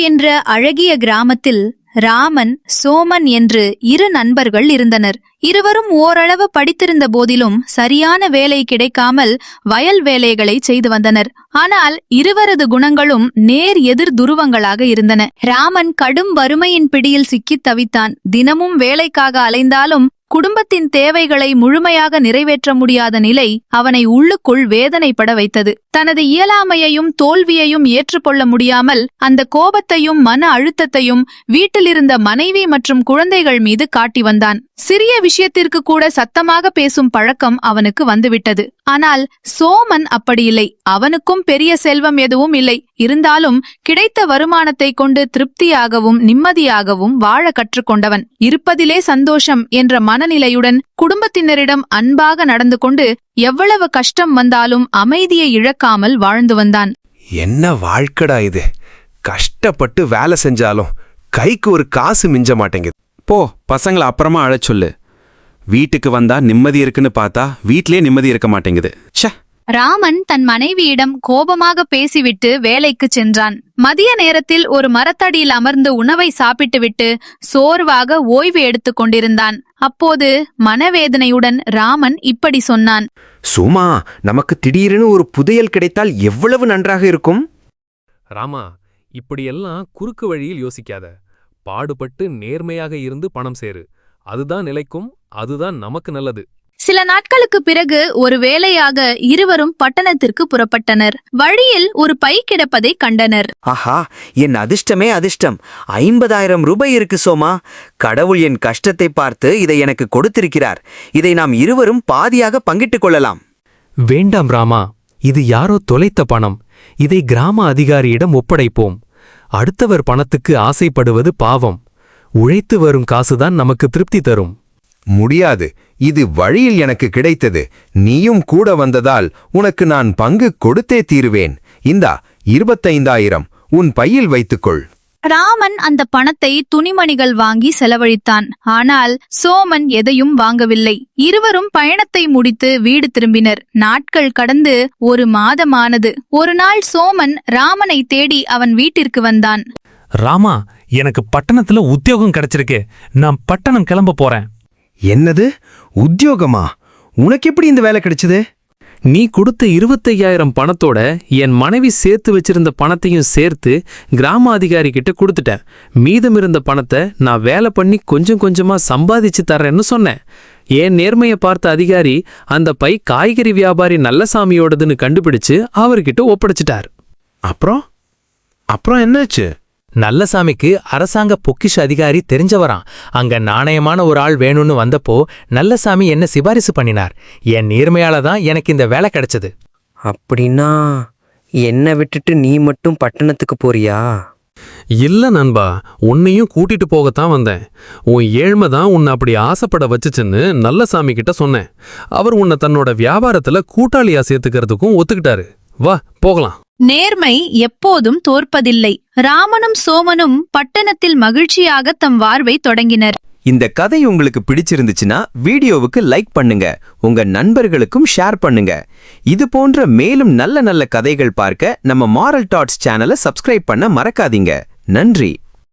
என்ற அழகிய கிராமத்தில் ராமன், சோமன் என்று இரு நண்பர்கள் இருந்தனர். இருவரும் ஓரளவு படித்திருந்த போதிலும் சரியான வேலை கிடைக்காமல் வயல் வேலைகளை செய்து வந்தனர். ஆனால் இருவரது குணங்களும் நேர் எதிர் துருவங்களாக இருந்தன. ராமன் கடும் வறுமையின் பிடியில் சிக்கித் தவித்தான். தினமும் வேலைக்காக அலைந்தாலும் குடும்பத்தின் தேவைகளை முழுமையாக நிறைவேற்ற முடியாத நிலை அவனை உள்ளுக்குள் வேதனைப்பட வைத்தது. தனது இயலாமையையும் தோல்வியையும் ஏற்றுக்கொள்ள முடியாமல் அந்த கோபத்தையும் மன அழுத்தத்தையும் வீட்டிலிருந்த மனைவி மற்றும் குழந்தைகள் மீது காட்டி வந்தான். சிறிய விஷயத்திற்கு கூட சத்தமாக பேசும் பழக்கம் அவனுக்கு வந்துவிட்டது. ஆனால் சோமன் அப்படியில்லை. அவனுக்கும் பெரிய செல்வம் எதுவும் இல்லை. இருந்தாலும் கிடைத்த வருமானத்தை கொண்டு திருப்தியாகவும் நிம்மதியாகவும் வாழ கற்றுக்கொண்டவன். இருப்பதிலே சந்தோஷம் என்ற மனநிலையுடன் குடும்பத்தினரிடம் அன்பாக நடந்து கொண்டு எவ்வளவு கஷ்டம் வந்தாலும் அமைதியை இழக்காமல் வாழ்ந்து வந்தான். என்ன வாழ்க்கடா இது! கஷ்டப்பட்டு வேலை செஞ்சாலும் கைக்கு ஒரு காசு மிஞ்ச மாட்டேங்குது. போ, பசங்களை அப்புறமா அழச் சொல்லு. வீட்டுக்கு வந்தா நிம்மதி இருக்குன்னு பார்த்தா வீட்லயே நிம்மதி இருக்க மாட்டேங்குது. ச்சே! ராமன் தன் மனைவியிடம் கோபமாக பேசிவிட்டு வேலைக்கு சென்றான். மதிய நேரத்தில் ஒரு மரத்தடியில் அமர்ந்து உணவை சாப்பிட்டுவிட்டு சோர்வாக ஓய்வு எடுத்துக் கொண்டிருந்தான். அப்போது மனவேதனையுடன் ராமன் இப்படி சொன்னான். சும்மா நமக்கு திடீரென ஒரு புதையல் கிடைத்தால் எவ்வளவு நன்றாக இருக்கும். ராமா, இப்படியெல்லாம் குறுக்கு வழியில் யோசிக்காத. பாடுபட்டு நேர்மையாக இருந்து பணம் சேரு. அதுதான் நிலைக்கும், அதுதான் நமக்கு நல்லது. சில நாட்களுக்கு பிறகு ஒரு வேலையாக இருவரும் பட்டணத்திற்கு புறப்பட்டனர். வழியில் ஒரு பை கிடப்பதை கண்டனர். ஆஹா, என் அதிர்ஷ்டமே அதிர்ஷ்டம். 50,000 ரூபாய் இருக்கு சோமா. கடவுள் என் கஷ்டத்தை பார்த்து இதை எனக்கு கொடுத்திருக்கிறார். இதை நாம் இருவரும் பாதியாக பங்கிட்டுக் கொள்ளலாம். வேண்டாம் ராமா, இது யாரோ தொலைத்த பணம். இதை கிராம அதிகாரியிடம் ஒப்படைப்போம். அடுத்தவர் பணத்துக்கு ஆசைப்படுவது பாவம். உழைத்து வரும் காசுதான் நமக்கு திருப்தி தரும். முடியாது. இது வழியில் எனக்கு கிடைத்தது. நீயும் கூட வந்ததால் உனக்கு நான் பங்கு கொடுத்தே தீருவேன். இந்தா 25,000 உன் பையில் வைத்துக்கொள். ராமன் அந்த பணத்தை துணிமணிகள் வாங்கி செலவழித்தான். ஆனால் சோமன் எதையும் வாங்கவில்லை. இருவரும் பயணத்தை முடித்து வீடு திரும்பினர். நாட்கள் கடந்து ஒரு மாதமானது. ஒரு நாள் சோமன் ராமனை தேடி அவன் வீட்டிற்கு வந்தான். ராமா, எனக்கு பட்டணத்துல உத்தியோகம் கிடைச்சிருக்கு. நான் பட்டணம் கிளம்ப போறேன். என்னது, உத்தியோகமா? உனக்கு எப்படி இந்த வேலை கிடைச்சது? நீ கொடுத்த 25,000 பணத்தோட என் மனைவி சேர்த்து வச்சிருந்த பணத்தையும் சேர்த்து கிராம அதிகாரி கிட்ட கொடுத்துட்டேன். மீதம் இருந்த பணத்தை நான் வேலை பண்ணி கொஞ்சம் கொஞ்சமா சம்பாதிச்சு தர்றேன்னு சொன்னேன். என் நேர்மையை பார்த்த அதிகாரி அந்த பை காய்கறி வியாபாரி நல்லசாமியோடதுன்னு கண்டுபிடிச்சு அவர்கிட்ட ஒப்படைச்சிட்டார். அப்புறம் என்னாச்சு? நல்லசாமிக்கு அரசாங்க பொக்கிஷ அதிகாரி தெரிஞ்சவராம். அங்க நாணயமான ஒரு ஆள் வேணும்னு வந்தப்போ நல்லசாமி என்ன சிபாரிசு பண்ணினார். என் நேர்மையால தான் எனக்கு இந்த வேலை கிடைச்சது. அப்படின்னா என்ன விட்டுட்டு நீ மட்டும் பட்டணத்துக்கு போறியா? இல்ல நண்பா, உன்னையும் கூட்டிட்டு போகத்தான் வந்தேன். உன் ஏழ்மை தான் உன்னை அப்படி ஆசைப்பட வச்சுச்சுன்னு நல்லசாமி கிட்ட சொன்னேன். அவர் உன்னை தன்னோட வியாபாரத்துல கூட்டாளியா சேர்த்துக்கிறதுக்கும் ஒத்துக்கிட்டாரு. வா போகலாம். நேர்மை எப்போதும் தோற்பதில்லை. ராமனும் சோமனும் பட்டணத்தில் மகிழ்ச்சியாக தம் வாழ்வை தொடங்கினர். இந்த கதை உங்களுக்கு பிடிச்சிருந்துச்சுன்னா வீடியோவுக்கு லைக் பண்ணுங்க. உங்க நண்பர்களுக்கும் ஷேர் பண்ணுங்க. இது போன்ற மேலும் நல்ல நல்ல கதைகள் பார்க்க நம்ம மாரல் டாட்ஸ் சேனலை சப்ஸ்கிரைப் பண்ண மறக்காதீங்க. நன்றி.